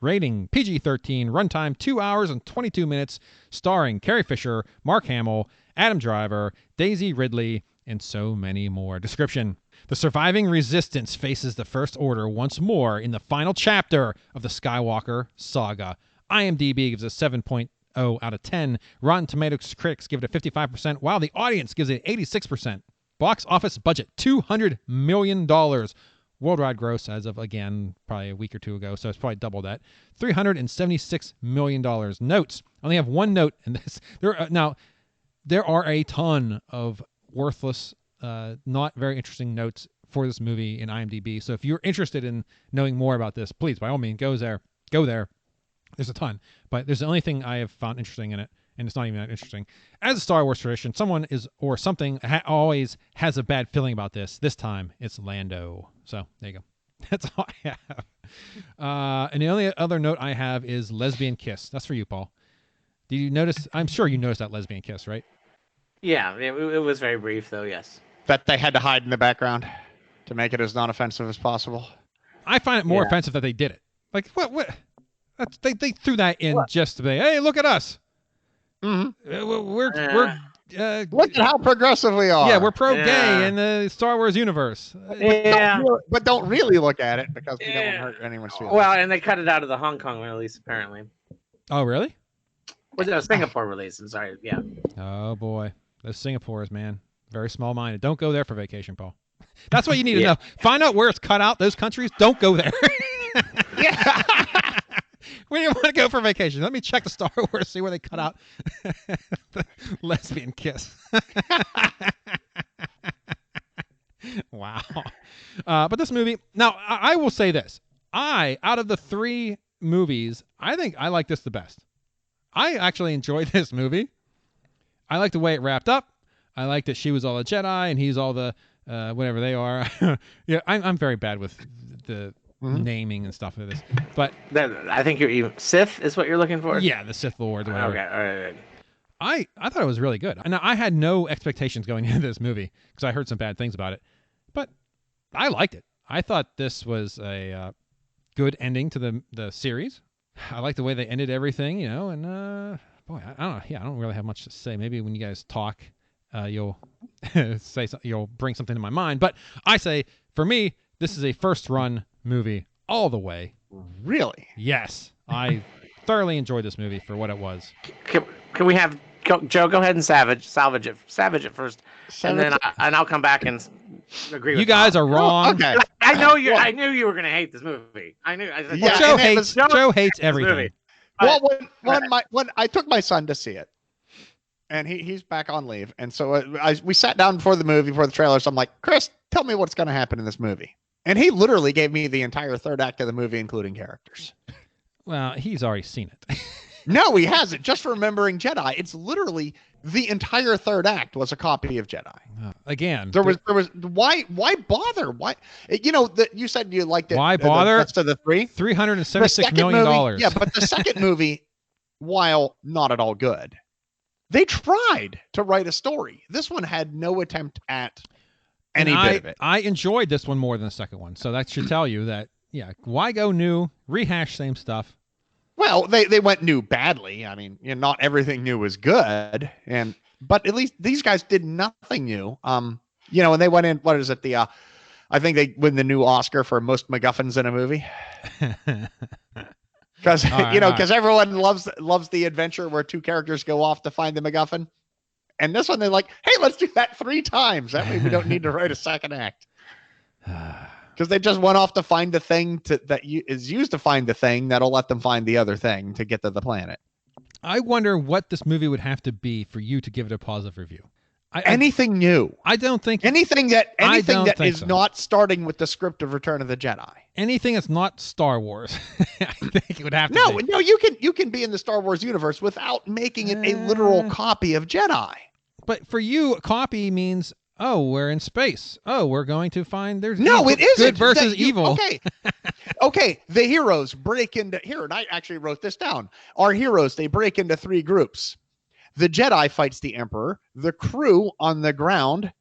Rating PG-13, runtime 2 hours and 22 minutes, starring Carrie Fisher, Mark Hamill, Adam Driver, Daisy Ridley, and so many more. Description: the surviving resistance faces the First Order once more in the final chapter of the Skywalker saga. IMDb gives a 7.0 out of 10. Rotten Tomatoes critics give it a 55%, while the audience gives it 86%. Box office budget, $200 million. Worldwide gross as of, again, probably a week or two ago, so it's probably double that. $376 million. Notes. I only have one note in this. Now, there are a ton of worthless, not very interesting notes for this movie in IMDb. So if you're interested in knowing more about this, please, by all means, go there. There's a ton, but there's the only thing I have found interesting in it, and it's not even that interesting. As a Star Wars tradition, someone is or something always has a bad feeling about this. This time, it's Lando. So there you go. That's all I have. And the only other note I have is lesbian kiss. That's for you, Paul. Did you notice? I'm sure you noticed that lesbian kiss, right? Yeah, it was very brief, though, yes. That they had to hide in the background to make it as non-offensive as possible. I find it more offensive that they did it. Like, what? They threw that in just to be, hey, look at us. Mm-hmm. We're look at how progressive we are. Yeah, we're pro-gay in the Star Wars universe. But don't really look at it because we don't hurt anyone's feelings. Well, and they cut it out of the Hong Kong release, apparently. Oh, really? Was it a Singapore release? I'm sorry. Yeah. Oh, boy. Those Singapores, man. Very small-minded. Don't go there for vacation, Paul. That's what you need to know. Find out where it's cut out, those countries. Don't go there. Yeah. We didn't want to go for vacation. Let me check the Star Wars, see where they cut out the lesbian kiss. Wow. But this movie, now I will say this. Out of the 3 movies, I think I like this the best. I actually enjoyed this movie. I like the way it wrapped up. I like that she was all a Jedi and he's all the whatever they are. Yeah, I'm very bad with the naming and stuff of this, but I think you're Sith is what you're looking for. Yeah, the Sith Lord. Whatever. Okay, all right. I thought it was really good, and I had no expectations going into this movie because I heard some bad things about it, but I liked it. I thought this was a good ending to the series. I like the way they ended everything, and boy, I don't know. Yeah, I don't really have much to say. Maybe when you guys talk, you'll say something, you'll bring something to my mind. But I say, for me, this is a first run movie all the way. Really? Yes, I thoroughly enjoyed this movie for what it was. Can we have Joe go ahead and salvage it first, and then I'll come back and agree. You guys are wrong. Oh, okay. I know you. I knew you were going to hate this movie. I knew. Joe hates everything. Well, when I took my son to see it, and he's back on leave, and so we sat down before the trailer. So I'm like, Chris, tell me what's going to happen in this movie. And he literally gave me the entire third act of the movie, including characters. Well, he's already seen it. No, he hasn't. Just remembering Jedi. It's literally the entire third act was a copy of Jedi. Again, there was why bother? Why you said you liked it. Why bother? That's to the 3 $376 million. Yeah, but the second movie, while not at all good, they tried to write a story. This one had no attempt at any bit of it. I enjoyed this one more than the second one, so that should tell you that. Yeah, why go new? Rehash same stuff. Well, they went new badly. I mean, not everything new was good, but at least these guys did nothing new. And they went in. What is it? I think they win the new Oscar for most MacGuffins in a movie. Because everyone loves the adventure where 2 characters go off to find the MacGuffin, and this one they're like, hey, let's do that 3 times. That way we don't need to write a second act. Because they just went off to find the thing is used to find the thing that'll let them find the other thing to get to the planet. I wonder what this movie would have to be for you to give it a positive review. Anything new. I don't think anything that is so. Not starting with the script of Return of the Jedi. Anything that's not Star Wars. I think it would have to be. No, you can be in the Star Wars universe without making it a literal copy of Jedi. But for you, a copy means, oh, we're in space. Oh, we're going to find there's it isn't good versus evil. Okay. The heroes break into here, and I actually wrote this down. Our heroes, they break into 3 groups. The Jedi fights the Emperor. The crew on the ground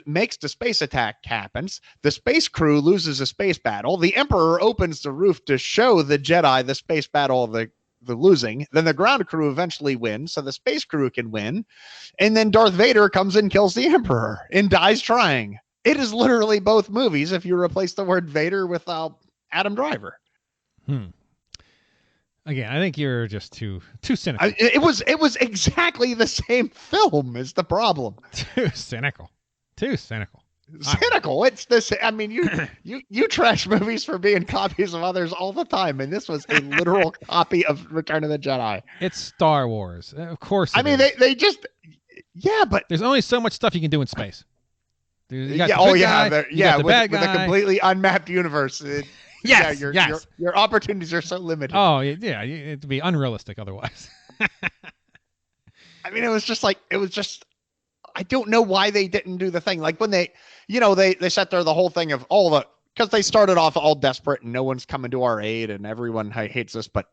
makes the space attack happens. The space crew loses a space battle. The Emperor opens the roof to show the Jedi the space battle of the losing. Then the ground crew eventually wins, so the space crew can win. And then Darth Vader comes and kills the Emperor and dies trying. It is literally both movies if you replace the word Vader with Adam Driver. Again, I think you're just too cynical. It was exactly the same film is the problem. Too cynical. Cynical. It's this. I mean, you trash movies for being copies of others all the time, and this was a literal copy of Return of the Jedi. It's Star Wars, of course. I mean, they just but there's only so much stuff you can do in space. You got with a completely unmapped universe. Yes. Your opportunities are so limited. Oh yeah, it'd be unrealistic otherwise. I mean, it was just I don't know why they didn't do the thing. Like when they set there the whole thing of all the because they started off all desperate and no one's coming to our aid and everyone hates us. But,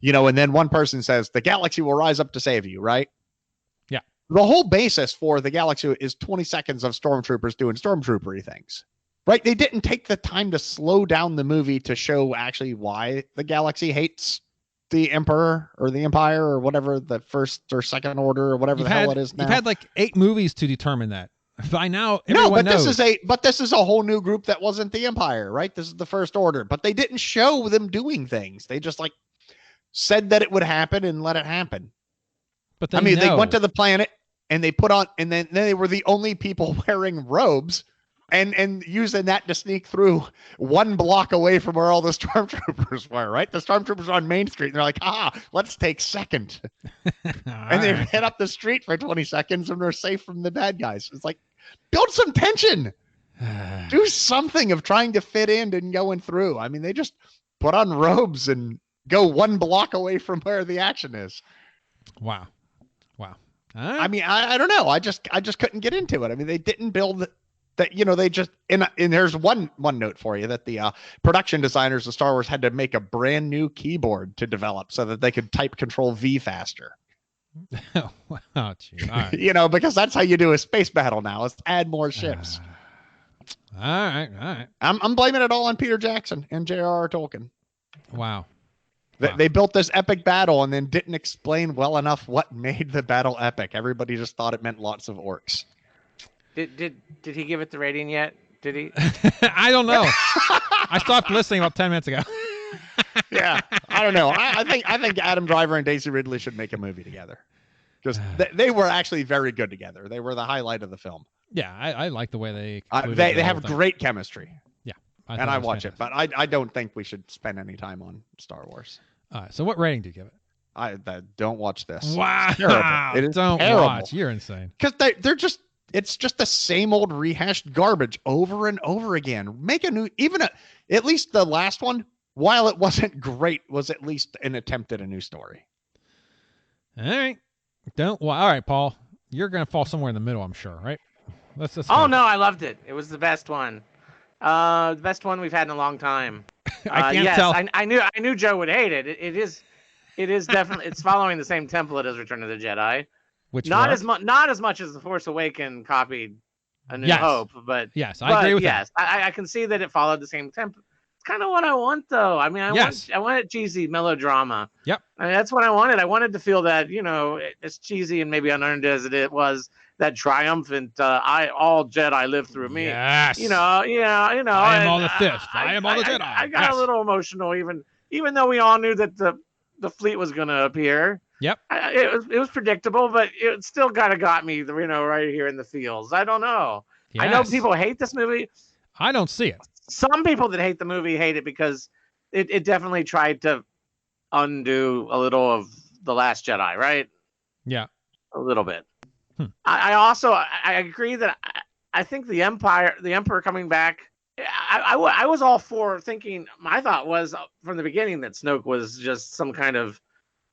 and then one person says the galaxy will rise up to save you, right? Yeah. The whole basis for the galaxy is 20 seconds of stormtroopers doing stormtroopery things, right? They didn't take the time to slow down the movie to show actually why the galaxy hates the Emperor or the Empire or whatever, the first or second order or whatever the hell it is now. You've had like 8 movies to determine that. By now, everyone knows. This is a whole new group that wasn't the Empire, right? This is the First Order, but they didn't show them doing things. They just like said that it would happen and let it happen. But they went to the planet and they put on, and then they were the only people wearing robes and using that to sneak through 1 block away from where all the stormtroopers were, right? The stormtroopers are on Main Street and they're like, let's take second. And they head up the street for 20 seconds and they're safe from the bad guys. It's like, build some tension. Do something of trying to fit in and going through. I mean, they just put on robes and go 1 block away from where the action is. Wow. I mean, I don't know. I just couldn't get into it. I mean, they didn't build that, they just, and there's one note for you that the production designers of Star Wars had to make a brand new keyboard to develop so that they could type Control V faster. Oh, gee. All right. Because that's how you do a space battle now, is add more ships. All right. I'm blaming it all on Peter Jackson and J.R.R. Tolkien. Wow. They built this epic battle and then didn't explain well enough what made the battle epic. Everybody just thought it meant lots of orcs. Did he give it the rating yet? Did he? I don't know. I stopped listening about 10 minutes ago. Yeah, I don't know. I think Adam Driver and Daisy Ridley should make a movie together because they were actually very good together. They were the highlight of the film. Yeah, I like the way they have great chemistry. Yeah, I watch it, but I don't think we should spend any time on Star Wars. All right, so what rating do you give it? I don't watch this. Wow, it is don't terrible. watch. You're insane. Because they're just. It's just the same old rehashed garbage over and over again. Make a new, at least the last one, while it wasn't great, was at least an attempt at a new story. All right. All right, Paul. You're going to fall somewhere in the middle, I'm sure, right? Let's no, I loved it. It was the best one. The best one we've had in a long time. I can't tell. I knew Joe would hate it. It is definitely, it's following the same template as Return of the Jedi. Not as much as The Force Awakens copied A New Hope, but yes, I agree with that. I can see that it followed the same template. It's kind of what I want, though. I mean, I want cheesy melodrama. Yep, I mean, that's what I wanted. I wanted to feel that, as cheesy and maybe unearned as it was, that triumphant all Jedi live through me. Yes, I am all the fifth. I am all the Jedi. I got a little emotional, even though we all knew that the fleet was going to appear. Yep. It was predictable, but it still kind of got me, right here in the feels. I don't know. Yes. I know people hate this movie. I don't see it. Some people that hate the movie hate it because it definitely tried to undo a little of The Last Jedi, right? Yeah. A little bit. I agree that I think the Emperor coming back, I was all for thinking, my thought was from the beginning that Snoke was just some kind of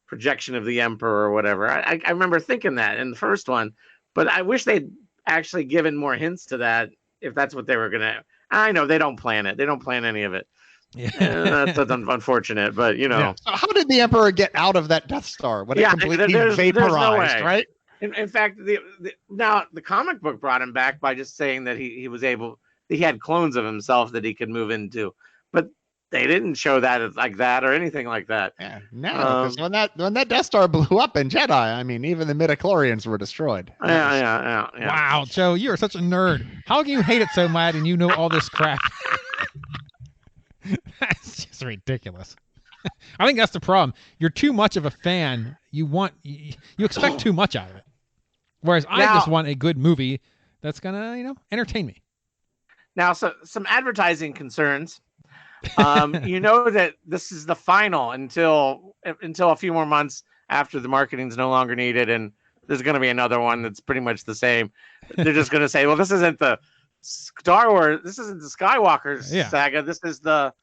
projection of the Emperor or whatever. I remember thinking that in the first one, but I wish they'd actually given more hints to that if that's what they were gonna. I know they don't plan it. They don't plan any of it. Yeah. That's unfortunate, but Yeah. So how did the Emperor get out of that Death Star when it completely vaporized? No, right? In fact, now the comic book brought him back by just saying that he was able. He had clones of himself that he could move into, but they didn't show that like that or anything like that. Yeah, no, because when that Death Star blew up in Jedi, I mean, even the midichlorians were destroyed. Yeah. Wow, Joe, you are such a nerd. How can you hate it so much and you know all this crap? That's just ridiculous. I think that's the problem. You're too much of a fan. You expect too much out of it. Whereas I just want a good movie that's gonna, entertain me. Now, so some advertising concerns. That this is the final until a few more months after the marketing's no longer needed, and there's going to be another one that's pretty much the same. They're just going to say, well, this isn't the Star Wars, this isn't the Skywalker saga, this is the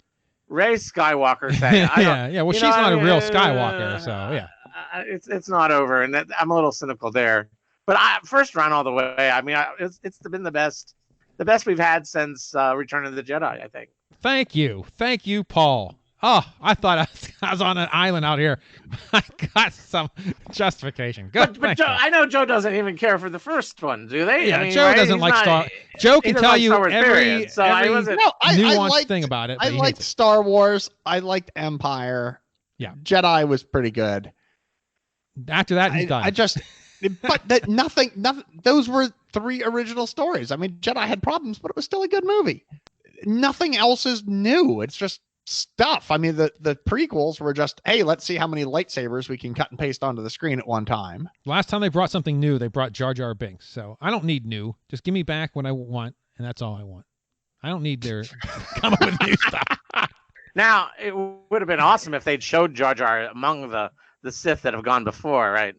Rey Skywalker saga. Yeah. Well, she's not a real Skywalker, so yeah. It's not over, and I'm a little cynical there. But first run all the way. I mean, it's been the best the best we've had since Return of the Jedi, I think. Thank you, Paul. Oh, I thought I was on an island out here. I got some justification. Good. But Joe, I know Joe doesn't even care for the first one, do they? Yeah, I mean, Joe right? doesn't He's like not- Star. Joe he can doesn't tell like you Star Wars, every period. So I wasn't. No, I nuanced liked, thing about it. I but he liked hates it. Star Wars. I liked Empire. Yeah. Jedi was pretty good. After that, he's done. I just, but that nothing. Those were 3 original stories. I mean, Jedi had problems, but it was still a good movie. Nothing else is new. It's just stuff. I mean, the prequels were just, hey, let's see how many lightsabers we can cut and paste onto the screen at one time. Last time they brought something new, they brought Jar Jar Binks. So I don't need new. Just give me back what I want, and that's all I want. I don't need their come up with new stuff. Now it would have been awesome if they'd showed Jar Jar among the Sith that have gone before, right?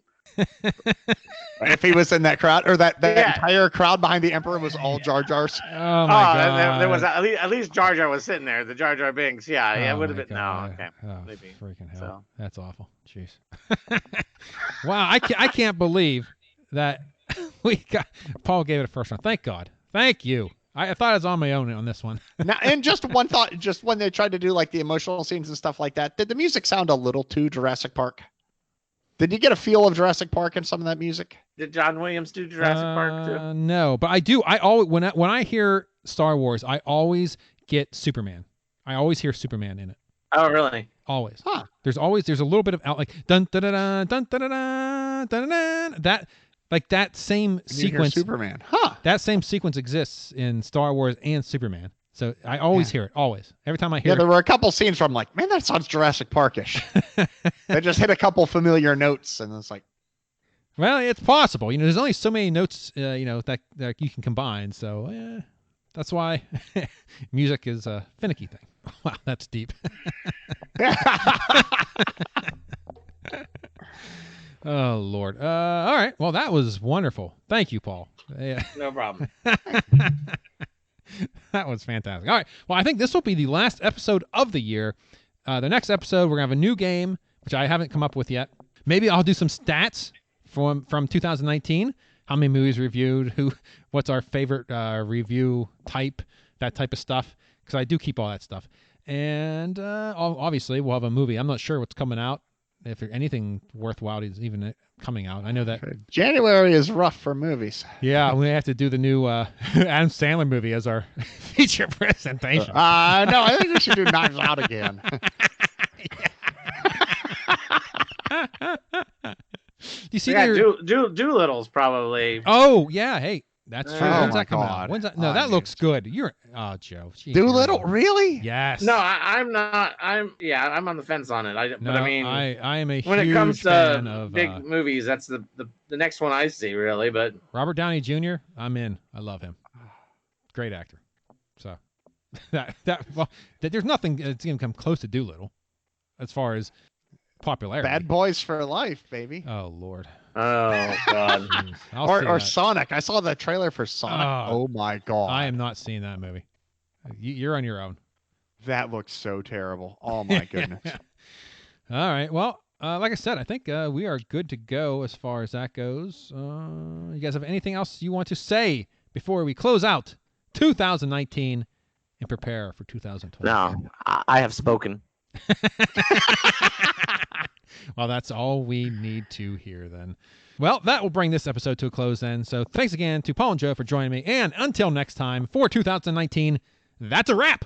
If he was in that crowd, or that Yeah. entire crowd behind the Emperor was all Jar Jars. Oh my god! There was at least Jar Jar was sitting there. The Jar Jar Binks, yeah, it would have been. God. No, okay, Oh, maybe. freaking hell! So. That's awful. Jeez. Wow, I can't believe that we got Paul gave it a first round. Thank God. Thank you. I thought I was on my own on this one. Now, and just one thought, just when they tried to do like the emotional scenes and stuff like that, did the music sound a little too Jurassic Park? Did you get a feel of Jurassic Park in some of that music? Did John Williams do Jurassic Park too? No, but I do. I always when I hear Star Wars, I always get Superman. I always hear Superman in it. Oh, really? Always. Huh. There's a little bit of like dun dun dun dun dun dun dun dun dun. That like that same You hear sequence. Superman. Huh. That same sequence exists in Star Wars and Superman. So I always hear it. Always. Every time I hear Yeah, there it. were a couple scenes where I'm like, man, that sounds Jurassic Parkish. They just hit a couple familiar notes, and it's like, Well, it's possible. There's only so many notes, that you can combine. So that's why music is a finicky thing. Wow, that's deep. Oh, Lord. All right. Well, that was wonderful. Thank you, Paul. Yeah. No problem. That was fantastic. All right. Well, I think this will be the last episode of the year. The next episode, we're going to have a new game, which I haven't come up with yet. Maybe I'll do some stats from 2019. How many movies reviewed? What's our favorite review type? That type of stuff. Because I do keep all that stuff. And obviously, we'll have a movie. I'm not sure what's coming out. If anything worthwhile is even coming out. I know that January is rough for movies. Yeah, we have to do the new Adam Sandler movie as our feature presentation. No, I think we should do Knives Out again. Do you see Yeah, their... Doolittle's probably. Oh yeah, hey, that's true. Oh, When's my that coming God. out? When's that? No, that looks good. Joe. Geez, Doolittle, you're- really? Yes. No, I'm not. I'm on the fence on it. No, But I mean, I am a when huge it comes fan to of big movies, that's the next one I see, really. But Robert Downey Jr. I'm in. I love him. Great actor. So there's nothing that's gonna come close to Doolittle as far as popularity. Bad Boys for Life, baby. Oh Lord. oh god, I'll see Or that. Sonic. I saw the trailer for Sonic. Oh my God. I am not seeing that movie. You're on your own. That looks so terrible. Oh my goodness. All right. Well, like I said, I think we are good to go as far as that goes. You guys have anything else you want to say before we close out 2019 and prepare for 2020? no, I have spoken. Well, that's all we need to hear then. Well, that will bring this episode to a close then. So thanks again to Paul and Joe for joining me. And until next time, for 2019, that's a wrap.